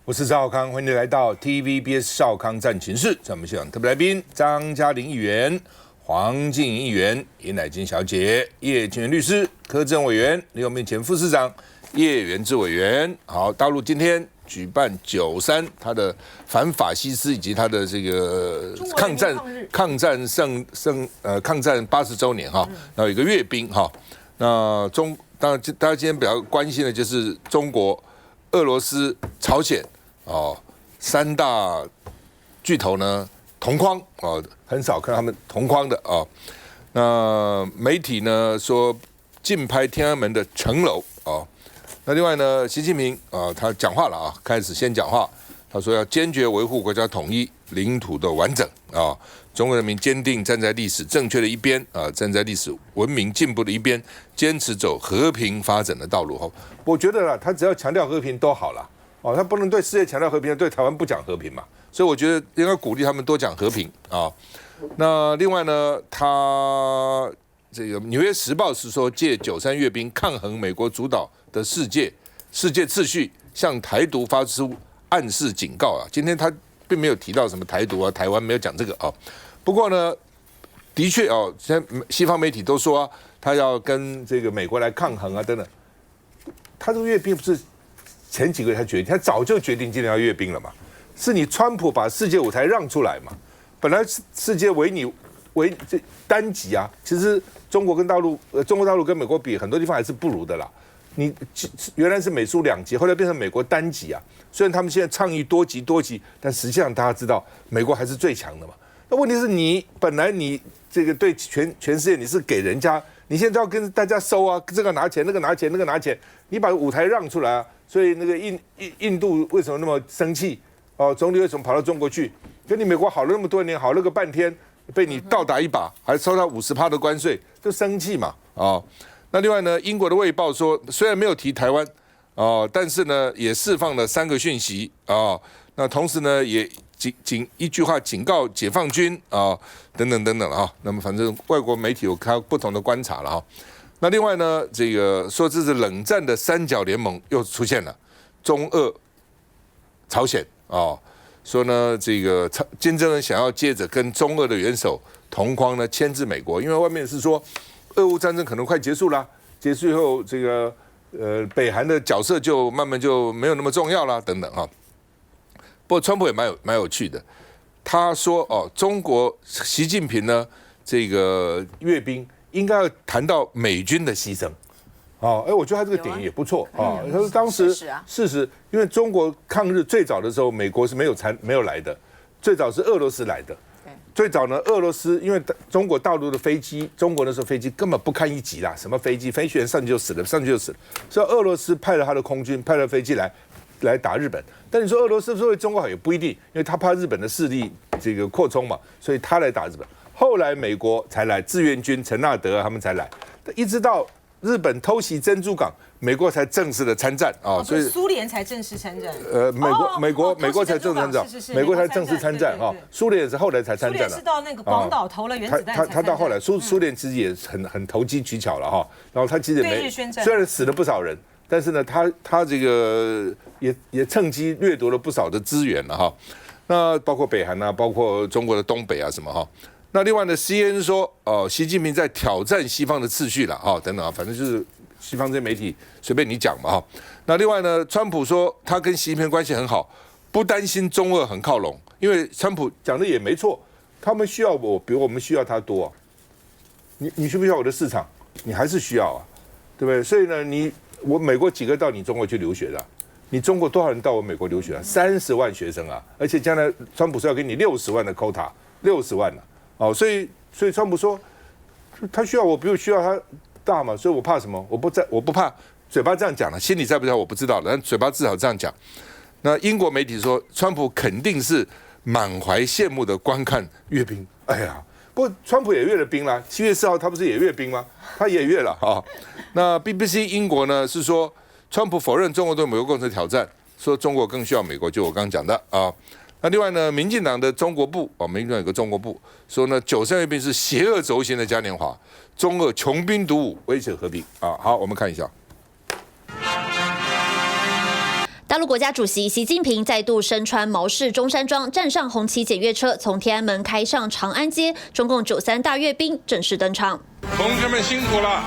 我是赵少康，欢迎你来到 TVBS 少康战情室。在我们现场特别来宾张嘉玲议员、黄静莹议员、尹乃菁小姐、叶清源律师、柯震委员、立法院前副市长叶元之委员。好，大陆今天举办9·3，他的反法西斯以及他的这个抗战80周年哈，然后有一个阅兵哈。那当然大家今天比较关心的就是中国、俄罗斯、朝鲜。3大巨头呢同框很少看到他们同框的那媒体呢说竞拍天安门的城楼那另外呢，习近平他讲话了开始先讲话，他说要坚决维护国家统一、领土的完整中国人民坚定站在历史正确的一边站在历史文明进步的一边，坚持走和平发展的道路我觉得啦，他只要强调和平都好了。他不能对世界强调和平，对台湾不讲和平嘛，所以我觉得应该鼓励他们多讲和平那另外呢，他这个《纽约时报》是说，借9·3阅兵抗衡美国主导的世界秩序，向台独发出暗示警告今天他并没有提到什么台独台湾没有讲这个不过呢，的确现在西方媒体都说他要跟这个美国来抗衡等等。他这个阅兵不是前几个月才决定，他早就决定今年要阅兵了嘛，是你川普把世界舞台让出来嘛，本来世界为这单极其实中国大陆跟美国比，很多地方还是不如的啦。你原来是美苏两极，后来变成美国单极虽然他们现在倡议多极，但实际上大家知道，美国还是最强的嘛。那问题是你本来你这个对全世界你是给人家，你现在要跟大家收这个拿钱，那个拿钱，你把舞台让出来所以那个印度为什么那么生气总理为什么跑到中国去？跟你美国好了那么多年，好了个半天，被你倒打一把，还收他50%的关税，就生气嘛那另外呢，英国的《卫报》说，虽然没有提台湾但是呢，也释放了3个讯息那同时呢，也一句话警告解放军等等那么反正外国媒体有他不同的观察了那另外呢，这个说这是冷战的3角联盟又出现了，中俄、朝鲜说呢，这个金正恩想要借着跟中俄的元首同框呢，牵制美国，因为外面是说俄乌战争可能快结束了，结束以后这个北韩的角色就慢慢就没有那么重要了等等不过川普也蛮有趣的，他说中国习近平呢这个阅兵应该要谈到美军的牺牲我觉得他这个点也不错他说当时事实，因为中国抗日最早的时候，美国是没有来的，最早是俄罗斯来的。最早呢，俄罗斯因为中国大陆的飞机，中国那时候飞机根本不堪一击啦，什么飞机，飞行员上去就死了，所以俄罗斯派了他的空军，派了飞机来打日本。但你说俄罗斯作为中国好也不一定，因为他怕日本的势力这个扩充嘛，所以他来打日本。后来美国才来，志愿军陈纳德他们才来，一直到日本偷袭珍珠港，美国才正式的参战所以苏联才正式参战。美国才正式参战，美国才正式参战苏联也是后来才参战苏联是到那个广岛投了原子弹他到后来苏联其实也很投机取巧了然后他其实虽然死了不少人，但是呢他这个也趁机掠夺了不少的资源了那包括北韩包括中国的东北什么那另外呢 CNN 说习近平在挑战西方的秩序了等等反正就是西方这些媒体随便你讲嘛那另外呢，川普说他跟习近平关系很好，不担心中俄很靠拢，因为川普讲的也没错，他们需要我，比我们需要他多你需不需要我的市场？你还是需要对不对？所以呢，我美国几个到你中国去留学的你中国多少人到我美国留学30万学生而且将来川普说要给你60万的 quota，60万所以川普说他需要我，比我需要他大嘛，所以我怕什么？我不怕，嘴巴这样讲了，心里在不在我不知道了，但嘴巴至少这样讲。那英国媒体说，川普肯定是满怀羡慕的观看阅兵。哎呀，不过川普也阅了兵啦，7月4号他不是也阅兵吗？他也阅了那 BBC 英国呢是说，川普否认中国对美国构成挑战，说中国更需要美国，就我刚刚讲的那另外呢，民进党的中国部民进党有个中国部说呢，9·3阅兵是邪恶轴心的嘉年华，中俄穷兵黩武，威胁和平好，我们看一下。大陆国家主席习近平再度身穿毛式中山装，站上红旗检阅车，从天安门开上长安街，中共93大阅兵正式登场。同志们辛苦了！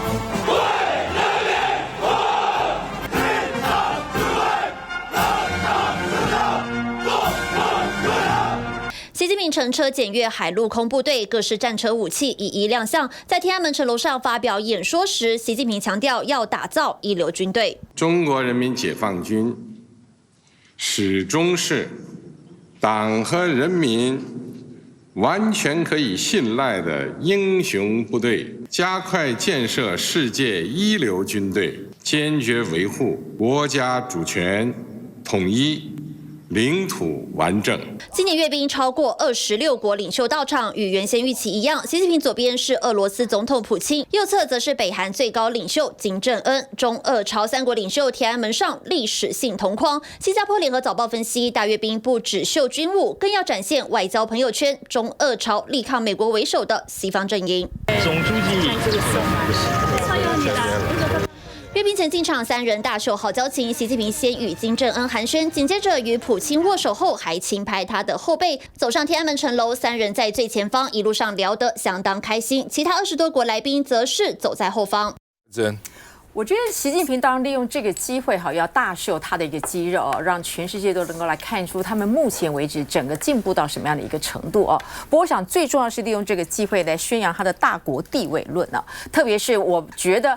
习近平乘车检阅海陆空部队各式战车武器，一一亮相。在天安门城楼上发表演说时，习近平强调要打造一流军队。中国人民解放军始终是党和人民完全可以信赖的英雄部队，加快建设世界一流军队，坚决维护国家主权、统一、领土完整。今年阅兵超过26国领袖到场，与原先预期一样。习近平左边是俄罗斯总统普京，右侧则是北韩最高领袖金正恩。中俄朝三国领袖天安门上历史性同框。新加坡联合早报分析，大阅兵不只秀军武，更要展现外交朋友圈。中俄朝力抗美国为首的西方阵营。总书记。阅兵前进场，3人大秀好交情。习近平先与金正恩寒暄，紧接着与普京握手后，还轻拍他的后背。走上天安门城楼，3人在最前方，一路上聊得相当开心。其他20多国来宾则是走在后方。我觉得习近平当然利用这个机会要大秀他的一个肌肉让全世界都能够来看出他们目前为止整个进步到什么样的一个程度不过我想最重要是利用这个机会来宣扬他的大国地位论特别是我觉得。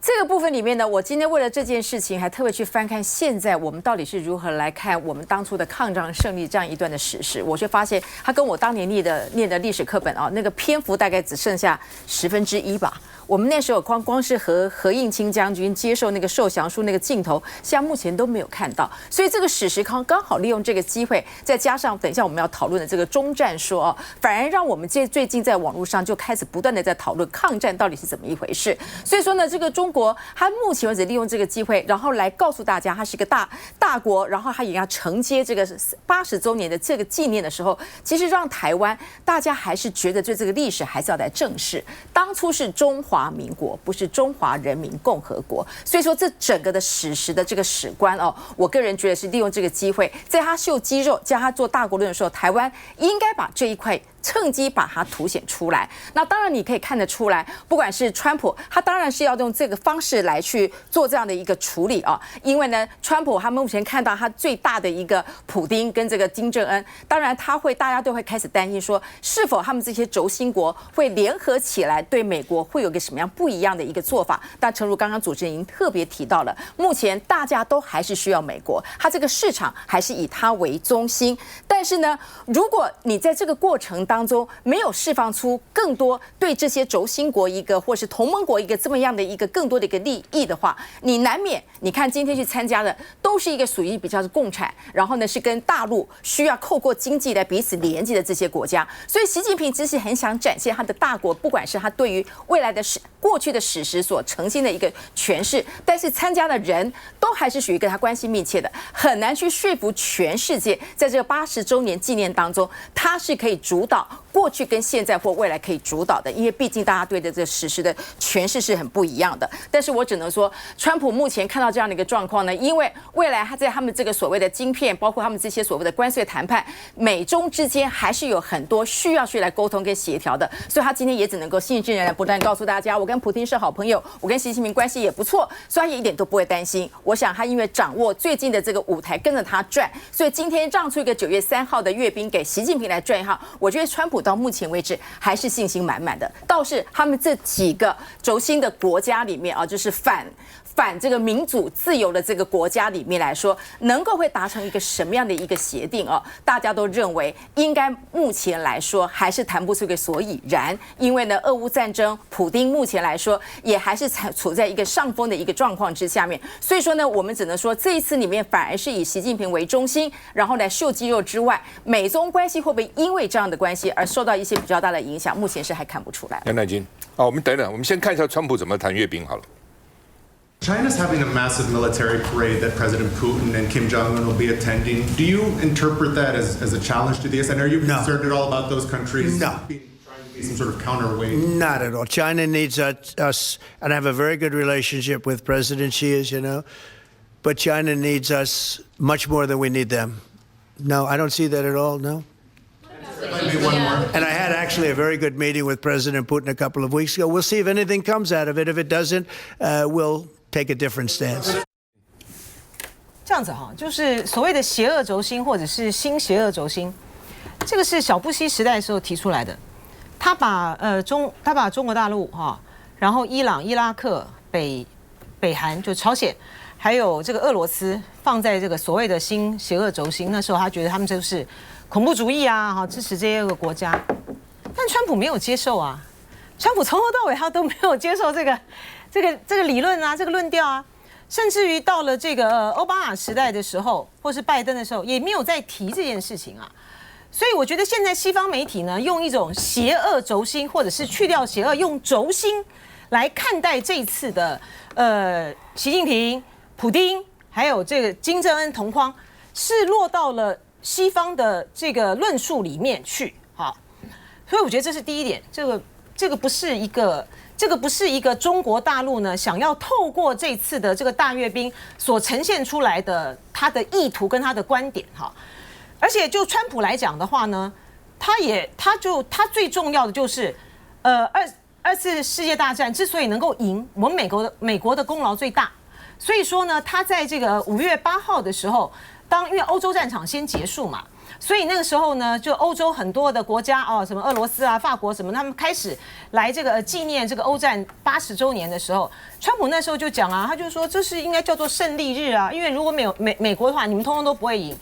这个部分里面呢，我今天为了这件事情，还特别去翻看现在我们到底是如何来看我们当初的抗战胜利这样一段的史实，我就发现它跟我当年念的历史课本那个篇幅大概只剩下1/10吧。我们那时候光是何应钦将军接受那个受降书那个镜头，现在目前都没有看到，所以这个史实刚好利用这个机会，再加上等一下我们要讨论的这个中战说反而让我们最近在网络上就开始不断的在讨论抗战到底是怎么一回事。所以说呢，这个中国它目前为止利用这个机会，然后来告诉大家它是一个大国，然后它也要承接这个80周年的这个纪念的时候，其实让台湾大家还是觉得对这个历史还是要来正视，当初是中华民国，不是中华人民共和国。所以说这整个的史实的这个史观我个人觉得是利用这个机会，在他秀肌肉叫他做大国论的时候，台湾应该把这一块趁机把它凸显出来。那当然你可以看得出来，不管是川普，他当然是要用这个方式来去做这样的一个处理因为呢，川普他目前看到他最大的一个普丁跟这个金正恩，当然大家都会开始担心说，是否他们这些轴心国会联合起来对美国会有个什么样不一样的一个做法。但诚如刚刚主持人已经特别提到了，目前大家都还是需要美国，它这个市场还是以它为中心。但是呢，如果你在这个过程当中没有释放出更多对这些轴心国一个或是同盟国一个这么样的一个更多的一个利益的话，你难免你看今天去参加的都是一个属于比较是共产，然后呢是跟大陆需要透过经济来彼此连接的这些国家。所以习近平只是很想展现他的大国，不管是他对于未来的过去的史实所呈现的一个诠释，但是参加的人都还是属于跟他关系密切的，很难去说服全世界，在这个80周年纪念当中，他是可以主导过去跟现在或未来可以主导的，因为毕竟大家对的这个史实的诠释是很不一样的。但是我只能说，川普目前看到这样的一个状况呢，因为未来他在他们这个所谓的晶片，包括他们这些所谓的关税谈判，美中之间还是有很多需要去来沟通跟协调的，所以他今天也只能够悻悻然然不断告诉大家，我跟普丁是好朋友，我跟习近平关系也不错，所以他也一点都不会担心。我想他因为掌握最近的这个舞台，跟着他转，所以今天让出一个9月3号的阅兵给习近平来转一号，我觉得川普到目前为止还是信心满满的。倒是他们这几个轴心的国家里面就是反这个民主自由的这个国家里面来说，能够会达成一个什么样的一个协定大家都认为应该目前来说还是谈不出个所以然，因为呢，俄乌战争，普丁目前来说也还是处在一个上风的一个状况之下面，所以说呢，我们只能说这一次里面反而是以习近平为中心，然后来秀肌肉之外，美中关系会不会因为这样的关系而受到一些比较大的影响，目前是还看不出来。杨乃金，我们等等，我们先看一下川普怎么谈阅兵好了。China's having a massive military parade that President Putin and Kim Jong-un will be attending. Do you interpret that as a challenge to the US? And are you concerned at all about those countries trying to be some sort of counterweight? Not at all. China needs us and have a very good relationship with President Xi, as you know. but China needs us much more than we need them. No, I don't see that at all. No. And I had actually a very good meeting with President Putin a couple of weeks ago. We'll see if anything comes out of it. If it doesn't, we'll take a different stance. 这样子哈，就是所谓的邪恶轴心或者是新邪恶轴心，这个是小布希时代的时候提出来的。他把中国大陆哈，然后伊朗、伊拉克、北韩就朝鲜，还有这个俄罗斯放在这个所谓的新邪恶轴心。那时候他觉得他们就是恐怖主义啊，哈，支持这些个国家。但川普没有接受啊，川普从头到尾他都没有接受这个理论啊，这个论调啊。甚至于到了这个奥巴马时代的时候，或是拜登的时候，也没有再提这件事情啊。所以我觉得现在西方媒体呢，用一种邪恶轴心，或者是去掉邪恶，用轴心来看待这一次的习近平、普丁还有这个金正恩同框，是落到了西方的这个论述里面去。好，所以我觉得这是第一点，这个不是一个中国大陆呢想要透过这次的这个大阅兵所呈现出来的他的意图跟他的观点哈。而且就川普来讲的话呢，他最重要的就是二次世界大战之所以能够赢，我们美国的功劳最大。所以说呢，他在这个5月8号的时候，因为欧洲战场先结束嘛。所以那个时候呢，就欧洲很多的国家什么俄罗斯啊、法国什么，他们开始来这个纪念这个欧战80周年的时候，川普那时候就讲啊，他就说这是应该叫做胜利日啊，因为如果没有美国的话，你们通通都不会赢。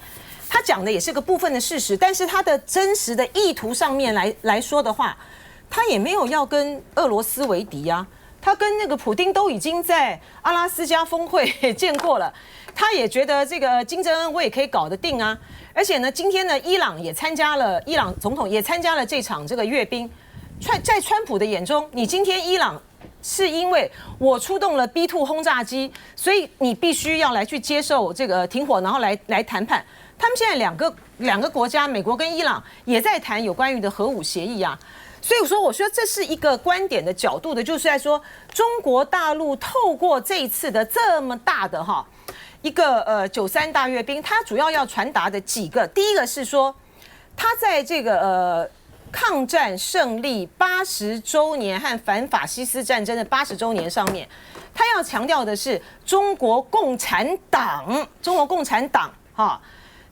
他讲的也是个部分的事实，但是他的真实的意图上面来说的话，他也没有要跟俄罗斯为敌啊。他跟那个普丁都已经在阿拉斯加峰会见过了，他也觉得这个金正恩我也可以搞得定啊。而且呢，今天呢，伊朗总统也参加了这场这个阅兵。在川普的眼中，你今天伊朗是因为我出动了 B2 轰炸机，所以你必须要来去接受这个停火，然后来谈判。他们现在两个国家，美国跟伊朗也在谈有关于的核武协议啊。所以我说这是一个观点的角度的，就是在说中国大陆透过这一次的这么大的一个93大阅兵，它主要要传达的几个，第一个是说，它在这个抗战胜利80周年和反法西斯战争的80周年上面，它要强调的是中国共产党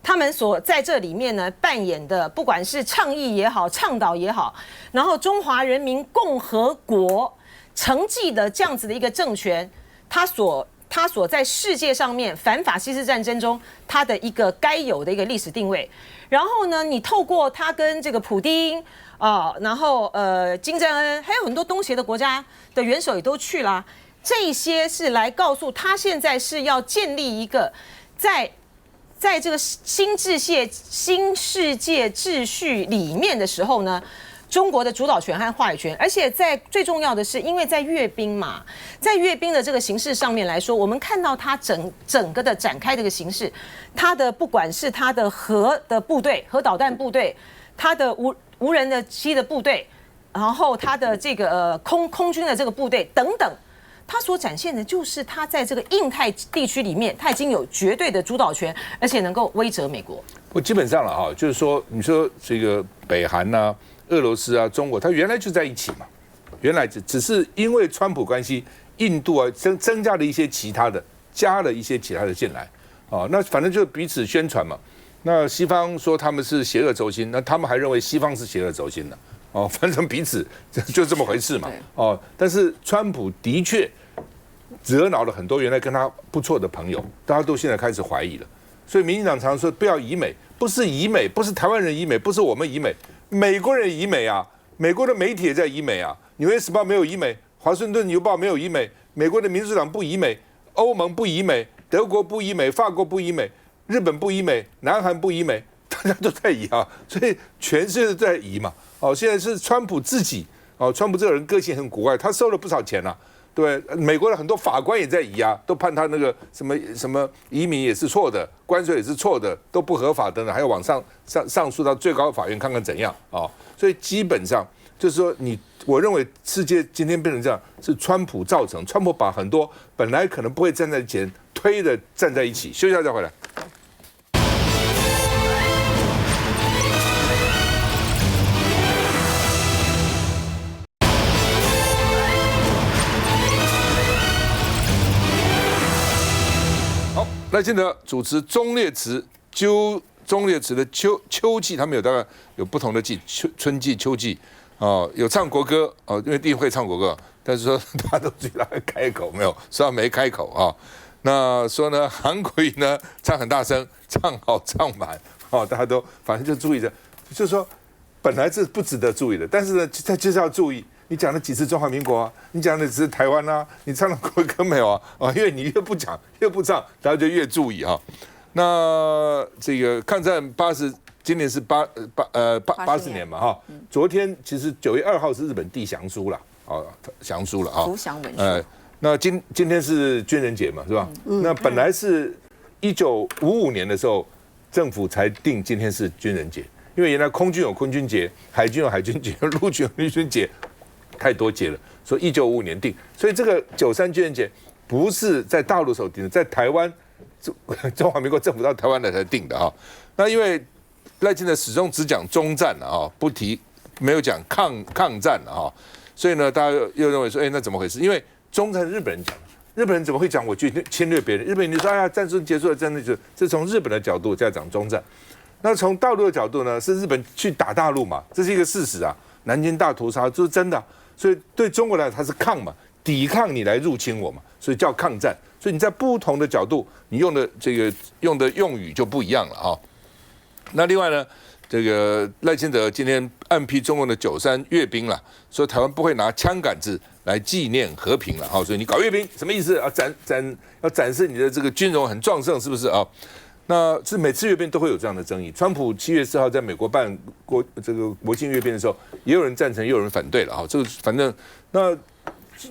他们所在这里面呢扮演的，不管是倡议也好、倡导也好，然后中华人民共和国承继的这样子的一个政权，他所在世界上面反法西斯战争中他的一个该有的一个历史定位。然后呢，你透过他跟这个普丁然后金正恩，还有很多东协的国家的元首也都去了，这些是来告诉他现在是要建立一个在这个新世界秩序里面的时候呢，中国的主导权和话语权，而且最重要的是，因为在阅兵嘛，在阅兵的这个形式上面来说，我们看到它整个的展开这个形式，它的不管是它的核导弹部队，它的无人的机的部队，然后它的这个空军的这个部队等等。他所展现的就是他在这个印太地区里面，他已经有绝对的主导权，而且能够威慑美国。我基本上了就是说，你说这个北韩啊、俄罗斯啊、中国，它原来就在一起嘛，原来只是因为川普关系，印度啊增加了一些其他的，加了一些其他的进来，那反正就彼此宣传嘛。那西方说他们是邪恶轴心，那他们还认为西方是邪恶轴心的，反正彼此就这么回事嘛，但是川普的确惹恼了很多原来跟他不错的朋友，大家都现在开始怀疑了。所以民进党常说不要以美，不是以美，不是台湾人以美，不是我们以美，美国人以美啊，美国的媒体也在以美啊，纽约时报没有以美，华盛顿邮报没有以美，美国的民主党不以美，欧盟不以美，德国不以美，法国不以美，日本不以美，南韩不以美，大家都在以啊，所以全世界都在以嘛。现在是川普自己，川普这个人个性很古怪，他收了不少钱啊。对，美国的很多法官也在移啊，都判他那个什么移民也是错的，关税也是错的，都不合法等等，还要往上诉到最高法院看看怎样啊。所以基本上就是说，我认为世界今天变成这样，是川普造成，川普把很多本来可能不会站在前推的站在一起。休息一下再回来。好，赖清德主持忠烈祠的秋季，他们有大概有不同的季，春季、秋季。有唱国歌因为一定会唱国歌，但是说大家都注意他开口没有，说他没开口啊。那说呢，韩国瑜呢唱很大声，唱好唱满大家都反正就注意着，就是说本来是不值得注意的，但是呢，他就是要注意。你讲了几次中华民国啊？你讲的只是台湾啊？你唱了国歌没有啊？因为你越不讲越不唱，大家就越注意那这个抗战今年是80年嘛昨天其实9月2号是日本递降书了降书了投降文书。那今天是军人节嘛是吧？那本来是1955年的时候政府才定今天是军人节，因为原来空军有空军节，海军有海军节，陆军有陆军节，太多节了，所以1955年定。所以这个93军人节不是在大陆时候定的，在台湾中华民国政府到台湾来才定的那因为赖清德始终只讲中战没有讲抗战所以呢，大家又认为说，那怎么回事？因为中战日本人讲，日本人怎么会讲我去侵略别人？日本人就说，哎呀，战争结束了，战争就这从日本的角度在讲中战。那从大陆的角度呢，是日本去打大陆嘛，这是一个事实南京大屠杀这是真的所以对中国来讲，它是抗嘛，抵抗你来入侵我嘛，所以叫抗战。所以你在不同的角度，你用的用语就不一样了那另外呢，这个赖清德今天暗批中共的93阅兵了，说台湾不会拿枪杆子来纪念和平了所以你搞阅兵什么意思要展示你的这个军容很壮盛，是不是那是每次阅兵都会有这样的争议。川普7月4号在美国办这个国庆阅兵的时候，也有人赞成，也有人反对了这个反正那。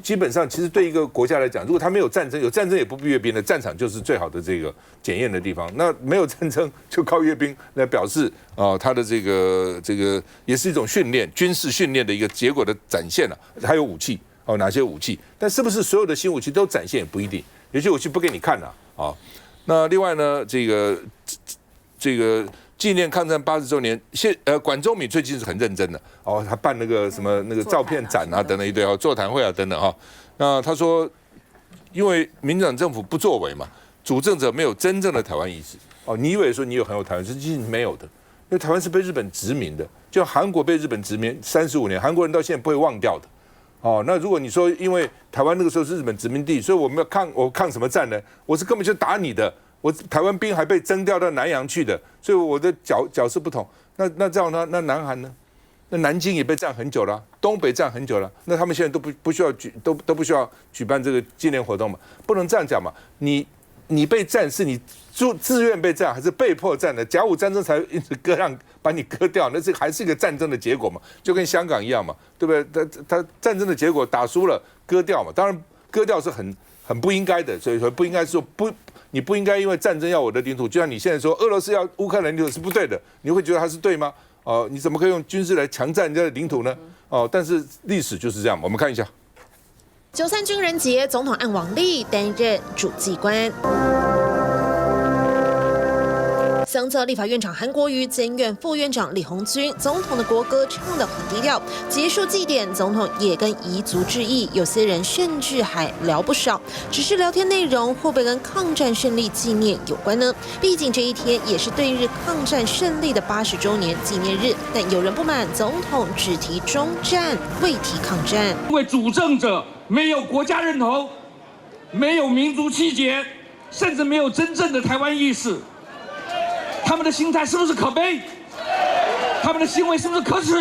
基本上，其实对一个国家来讲，如果他没有战争，有战争也不必阅兵的，战场就是最好的这个检验的地方。那没有战争，就靠阅兵来表示他的这个也是一种训练，军事训练的一个结果的展现了。还有武器哪些武器？但是不是所有的新武器都展现也不一定，有些武器不给你看那另外呢，这个。纪念抗战80周年，管中闵最近是很认真的他办那个什么那个照片展等等一堆座谈会等等那他说，因为民进党政府不作为嘛，主政者没有真正的台湾意识你以为说你很有台湾，实际是没有的，因为台湾是被日本殖民的，就韩国被日本殖民35年，韩国人到现在不会忘掉的那如果你说因为台湾那个时候是日本殖民地，所以我抗什么战呢？我是根本就打你的。我台湾兵还被征调到南洋去的，所以我的角色不同。那这样呢？那南韩呢？那南京也被占很久了，东北占很久了。那他们现在都不需要都不需要举办这个纪念活动嘛？不能这样讲嘛？你被占是你自愿被占还是被迫占的？甲午战争才一直把你割掉，那这还是一个战争的结果嘛？就跟香港一样嘛，对不对？他战争的结果打输了割掉嘛？当然割掉是很不应该的，所以说不应该说你不应该因为战争要我的领土，就像你现在说俄罗斯要乌克兰领土是不对的，你会觉得它是对吗？你怎么可以用军事来强占人家的领土呢？但是历史就是这样，我们看一下。93军人节，总统按往例担任主祭官。相较立法院长韩国瑜、监院副院长李鸿钧，总统的国歌唱得很低调。结束祭典，总统也跟彝族致意，有些人甚至还聊不少。只是聊天内容会不会跟抗战胜利纪念有关呢？毕竟这一天也是对日抗战胜利的80周年纪念日。但有人不满，总统只提中战，未提抗战。因为主政者没有国家认同，没有民族气节，甚至没有真正的台湾意识。他们的心态是不是可悲？他们的行为是不是可耻？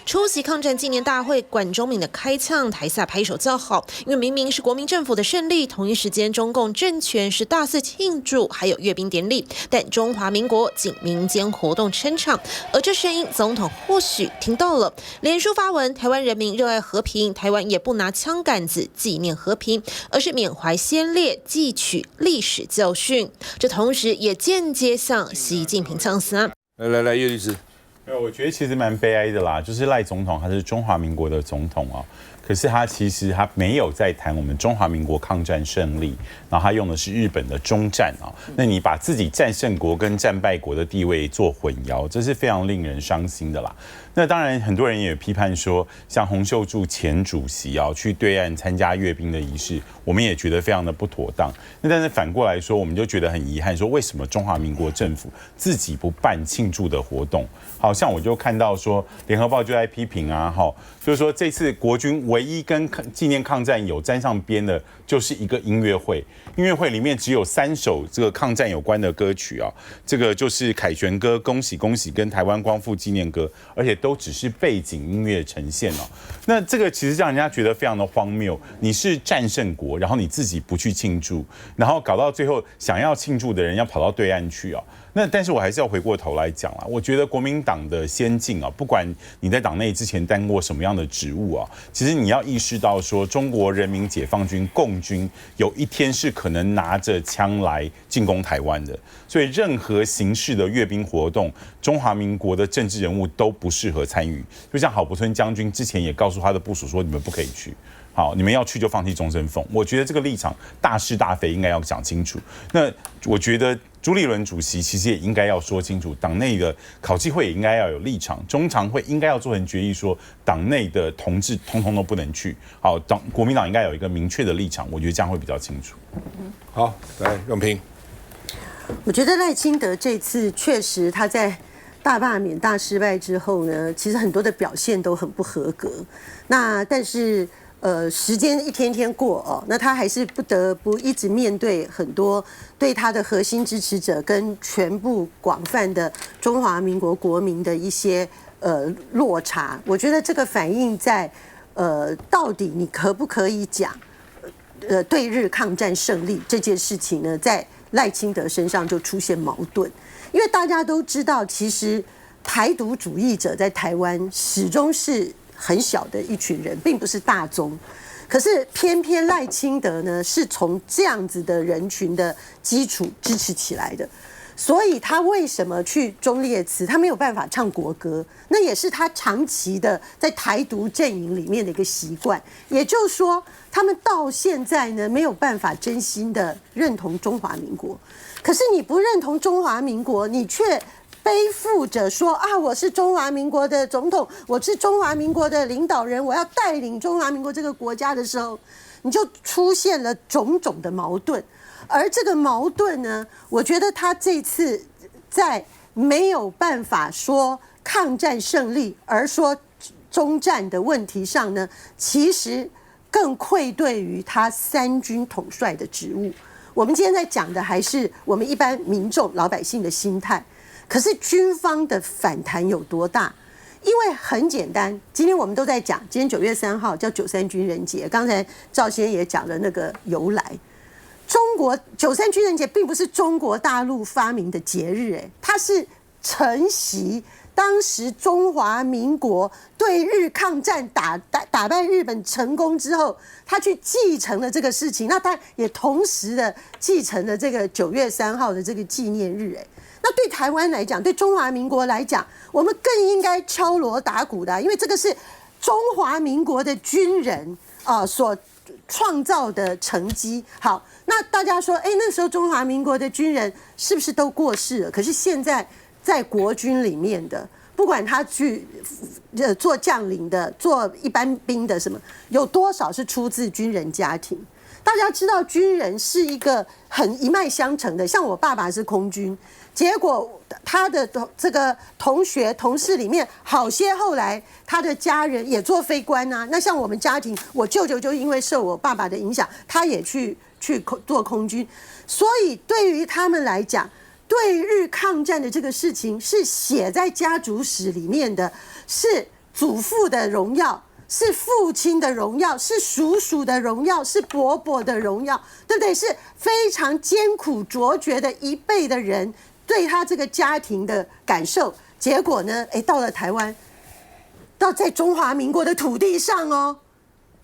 出席抗战纪念大会，管中闵的开腔，台下拍手叫好，因为明明是国民政府的胜利，同一时间中共政权是大肆庆祝，还有阅兵典礼，但中华民国仅民间活动撑场，而这声音总统或许听到了。脸书发文，台湾人民热爱和平，台湾也不拿枪杆子纪念和平，而是缅怀先烈，汲取历史教训。这同时也间接向习近平呛死。来，叶律师。我觉得其实蛮悲哀的啦，就是赖总统他是中华民国的总统可是他其实他没有在谈我们中华民国抗战胜利，然后他用的是日本的中战啊。那你把自己战胜国跟战败国的地位做混淆，这是非常令人伤心的啦。那当然，很多人也批判说，像洪秀柱前主席啊，去对岸参加阅兵的仪式，我们也觉得非常的不妥当。那但是反过来说，我们就觉得很遗憾，说为什么中华民国政府自己不办庆祝的活动？好像我就看到说，联合报就在批评啊，就是说这次国军唯一跟纪念抗战有沾上边的，就是一个音乐会。音乐会里面只有3首这个抗战有关的歌曲啊，这个就是凯旋歌、恭喜恭喜跟台湾光复纪念歌，而且都只是背景音乐呈现哦。那这个其实让人家觉得非常的荒谬。你是战胜国，然后你自己不去庆祝，然后搞到最后想要庆祝的人要跑到对岸去哦。那但是我还是要回过头来讲啦，我觉得国民党的先进啊，不管你在党内之前担过什么样的职务啊，其实你要意识到说，中国人民解放军共军有一天是可能拿着枪来进攻台湾的，所以任何形式的阅兵活动，中华民国的政治人物都不适合参与。就像郝柏村将军之前也告诉他的部属说，你们不可以去。好，你们要去就放弃终身俸。我觉得这个立场大是大非，应该要讲清楚。那我觉得朱立伦主席其实也应该要说清楚，党内的考纪会也应该要有立场，中常会应该要做成决议，说党内的同志通通都不能去。好，国民党应该有一个明确的立场，我觉得这样会比较清楚。好，来永平，我觉得赖清德这次确实他在大罢免大失败之后呢，其实很多的表现都很不合格。那但是时间一天天过哦，那他还是不得不一直面对很多对他的核心支持者跟全部广泛的中华民国国民的一些落差。我觉得这个反映在到底你可不可以讲对日抗战胜利这件事情呢，在赖清德身上就出现矛盾，因为大家都知道，其实台独主义者在台湾始终是很小的一群人，并不是大宗。可是偏偏赖清德呢，是从这样子的人群的基础支持起来的。所以他为什么去忠烈祠？他没有办法唱国歌，那也是他长期的在台独阵营里面的一个习惯。也就是说，他们到现在呢，没有办法真心的认同中华民国。可是你不认同中华民国，你却背负着说啊，我是中华民国的总统，我是中华民国的领导人，我要带领中华民国这个国家的时候，你就出现了种种的矛盾。而这个矛盾呢，我觉得他这次在没有办法说抗战胜利，而说中战的问题上呢，其实更愧对于他3军统帅的职务。我们今天在讲的还是我们一般民众老百姓的心态。可是军方的反弹有多大？因为很简单，今天我们都在讲，今天9月3号叫93军人节，刚才赵先生也讲了那个由来。中国93军人节并不是中国大陆发明的节日，它是承袭当时中华民国对日抗战打败日本成功之后，他去继承了这个事情，那他也同时的继承了这个9月3号的这个纪念日，那对台湾来讲，对中华民国来讲，我们更应该敲锣打鼓的，因为这个是中华民国的军人所创造的成绩。好，那大家说，那时候中华民国的军人是不是都过世了？可是现在在国军里面的，不管他去做将领的、做一般兵的什么，有多少是出自军人家庭？大家知道，军人是一个很一脉相承的。像我爸爸是空军，结果他的这个同学同事里面，好些后来他的家人也做飞官啊。那像我们家庭，我舅舅就因为受我爸爸的影响，他也去做空军。所以对于他们来讲，对日抗战的这个事情是写在家族史里面的，是祖父的荣耀，是父亲的荣耀，是叔叔的荣耀，是伯伯的荣耀，对不对？是非常艰苦卓绝的一辈的人对他这个家庭的感受。结果呢，到了台湾，到在中华民国的土地上哦，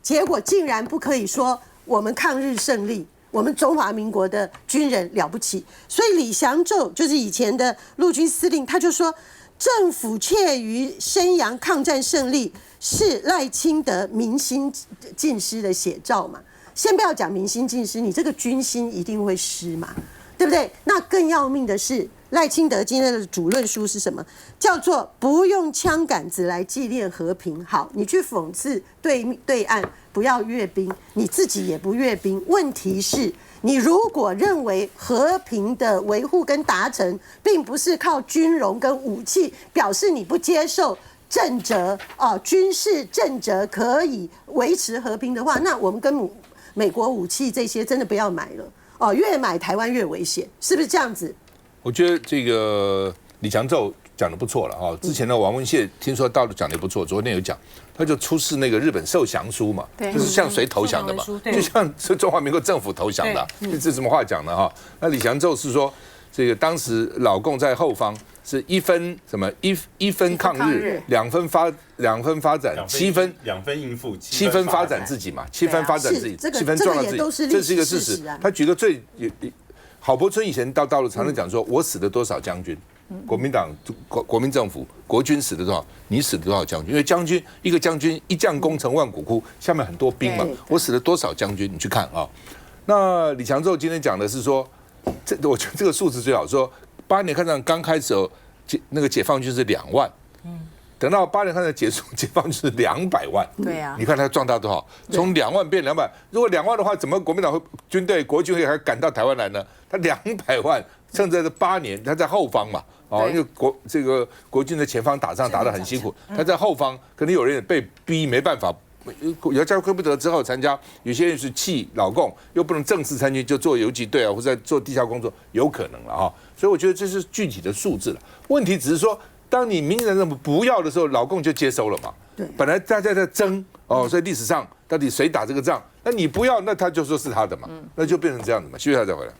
结果竟然不可以说我们抗日胜利，我们中华民国的军人了不起。所以李祥宙就是以前的陆军司令，他就说，政府怯于宣扬抗战胜利，是赖清德民心尽失的写照嘛？先不要讲民心尽失，你这个军心一定会失嘛，对不对？那更要命的是，赖清德今天的主论述是什么？叫做不用枪杆子来纪念和平。好，你去讽刺对岸不要阅兵，你自己也不阅兵。问题是，你如果认为和平的维护跟达成，并不是靠军容跟武器，表示你不接受政责军事政责可以维持和平的话，那我们跟美国武器这些真的不要买了越买台湾越危险，是不是这样子？我觉得这个李强宙讲的不错了之前的王文谢听说大陆讲的也不错，昨天有讲，他就出示那个日本受降书嘛，就是向谁投降的嘛，就像是中华民国政府投降的，这什么话讲的那李强宙是说，这个当时老共在后方是一分抗日，两分发展，7分应付，7分发展自己嘛，7分发展自己，7分壮大自己，这是一个事实。他举个最郝柏村以前到大陆常常讲说，我死了多少将军，国民党、国民政府、国军死了多少，你死了多少将军？因为一个将军一将功成万骨枯，下面很多兵嘛，我死了多少将军？你去看那李强宙今天讲的是说，我觉得这个数字最好说，8年抗战刚开始时候，那个解放军是2万，等到8年抗战结束，解放军是200万。对啊，你看他壮大多少？从2万变200，如果2万的话，怎么国民党军队、国军会还赶到台湾来呢？他200万，趁着这8年，他在后方嘛，因为国军的前方打仗打得很辛苦，他在后方，可能有人也被逼没办法。姚家辉不得之后参加，有些人是弃老共，又不能正式参军，就做游击队或者做地下工作，有可能了所以我觉得这是具体的数字了。问题只是说，当你民进党政府不要的时候，老共就接收了嘛。对，本来大家在争所以历史上到底谁打这个仗，那你不要，那他就说是他的嘛，那就变成这样子嘛。谢谢大家回来。